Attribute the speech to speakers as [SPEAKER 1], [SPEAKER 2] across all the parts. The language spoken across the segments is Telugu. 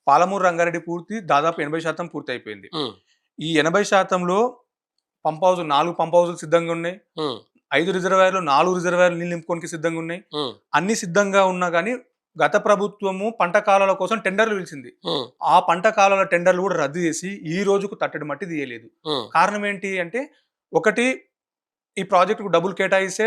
[SPEAKER 1] పాలమూరు రంగారెడ్డి పూర్తి దాదాపు 80% పూర్తయిపోయింది.
[SPEAKER 2] హ్మ్.
[SPEAKER 1] ఈ 80%లో పంప్ హౌస్ 4 పంప్ హౌస్‌లు సిద్ధంగా ఉన్నాయి.
[SPEAKER 2] హ్మ్.
[SPEAKER 1] 5 రిజర్వాయర్‌లు 4 రిజర్వాయర్‌లు నీళ్ళు నింపుకోనికి సిద్ధంగా ఉన్నాయి.
[SPEAKER 2] హ్మ్.
[SPEAKER 1] అన్ని సిద్ధంగా ఉన్నా గానీ గత ప్రభుత్వము పంట కాలాల కోసం టెండర్‌లు పిలిచింది.
[SPEAKER 2] హ్మ్.
[SPEAKER 1] ఆ పంట కాలాల టెండర్‌లు కూడా రద్దు చేసి ఈ రోజుకు తట్టడి మట్టి తీయలేదు.
[SPEAKER 2] హ్మ్.
[SPEAKER 1] కారణం ఏంటి అంటే ఒకటి ఈ ప్రాజెక్ట్‌కు డబ్బులు కేటాయిస్తే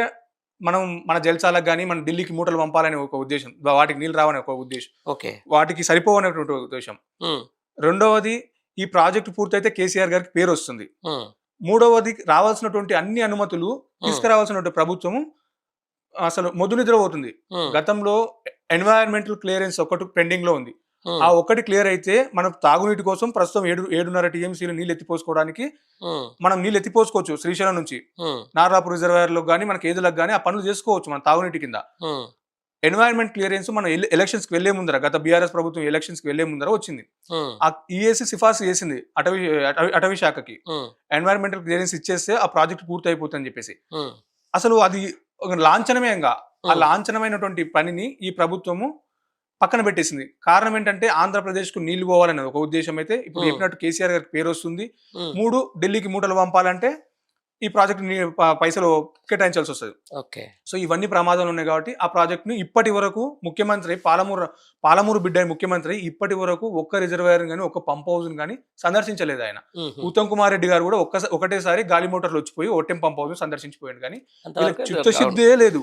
[SPEAKER 1] మనం మన జల్సాలకు గాని, మన ఢిల్లీకి మూటలు పంపాలనే ఒక ఉద్దేశ్యం. వాటికి నీళ్ళు రావనే ఒక ఉద్దేశ్యం.
[SPEAKER 2] ఓకే.
[SPEAKER 1] వాటికి సరిపోవనేటువంటి ఉద్దేశ్యం.
[SPEAKER 2] హ్మ్.
[SPEAKER 1] రెండవది ఈ ప్రాజెక్ట్ పూర్తయితే కేసీఆర్ గారికి పేరొస్తుంది.
[SPEAKER 2] హ్మ్.
[SPEAKER 1] మూడవది రావాల్సినటువంటి అన్ని అనుమతులు
[SPEAKER 2] హ్మ్.
[SPEAKER 1] తీసుకురావాల్సినటువంటి ప్రభుత్వము అసలు మొద్దు నిద్రపోతుంది.
[SPEAKER 2] హ్మ్.
[SPEAKER 1] గతంలో ఎన్వైరన్మెంటల్ క్లియరెన్స్ ఒకటి పెండింగ్‌లో ఉంది. ఆ
[SPEAKER 2] హ్మ్.
[SPEAKER 1] ఒక్కటి క్లియర్ అయితే మనం తాగునీటి కోసం ప్రస్తుతం 7.5 టీఎంసీలు నీళ్ళు ఎత్తిపోసుకోవడానికి
[SPEAKER 2] హ్మ్.
[SPEAKER 1] మనం నీళ్ళు ఎత్తిపోసుకోవచ్చు శ్రీశైలం నుంచి.
[SPEAKER 2] హ్మ్.
[SPEAKER 1] నార్లాపూర్ రిజర్వాయర్‌లోకి గాని, మనకి ఏదులకు గాని ఆ పనులు చేసుకోవచ్చు మన తాగునీటి కింద.
[SPEAKER 2] హ్మ్.
[SPEAKER 1] ఎన్వైరన్మెంట్ క్లియరెన్స్ మనం ఎలక్షన్స్‌కి వెళ్ళే ముందర గత బీఆర్ఎస్ ప్రభుత్వం ఎలక్షన్స్‌కి వెళ్ళే ముందర వచ్చింది.
[SPEAKER 2] హ్మ్.
[SPEAKER 1] ఆ ఈఏసీ సిఫార్సు చేసింది అటవీ శాఖకి.
[SPEAKER 2] హ్మ్.
[SPEAKER 1] ఎన్వైరన్మెంటల్ క్లియరెన్స్ ఇచ్చేస్తే ఆ ప్రాజెక్ట్ పూర్తయిపోతుందని చెప్పేసి.
[SPEAKER 2] హ్మ్.
[SPEAKER 1] అసలు అది ఒక లాంఛనమే ఇంగ. ఆ
[SPEAKER 2] హ్మ్.
[SPEAKER 1] లాంఛనమైనటువంటి పనిని ఈ ప్రభుత్వము పక్కన పెట్టేసింది. కారణం ఏంటంటే ఆంధ్రప్రదేశ్‌కు నీళ్లు పోవాలనేది ఒక ఉద్దేశ్యం అయితే, ఇప్పుడు
[SPEAKER 2] హ్మ్.
[SPEAKER 1] చెప్పినట్టు కేసీఆర్ గారికి పేరొస్తుంది.
[SPEAKER 2] హ్మ్.
[SPEAKER 1] 3 ఢిల్లీకి మూటలు పంపాలంటే ఈ ప్రాజెక్ట్ పైసలు కేటాయించాల్సొస్తది.
[SPEAKER 2] ఓకే.
[SPEAKER 1] సో, ఇవన్నీ ప్రమాదాలు ఉన్నాయి కాబట్టి ఆ ప్రాజెక్ట్‌ని ఇప్పటి వరకు ముఖ్యమంత్రి పాలమూరు బిడ్డ అయిన ముఖ్యమంత్రి ఇప్పటి వరకు ఒక్క రిజర్వాయర్‌ని గాని, ఒక్క పంప్ హౌస్‌ని గాని సందర్శించలేదాయన.
[SPEAKER 2] హుహు.
[SPEAKER 1] ఉత్తమ్ కుమార్ రెడ్డి గారు కూడా ఒకటేసారి గాలి మోటార్‌లో వచ్చిపోయి ఒట్టెం పంప్ హౌస్‌ని సందర్శించిపోయిండు గానీ, వీళ్ళకి
[SPEAKER 2] అంతవరకు
[SPEAKER 1] చిత్తశుద్ధే
[SPEAKER 2] అవును.
[SPEAKER 1] లేదు.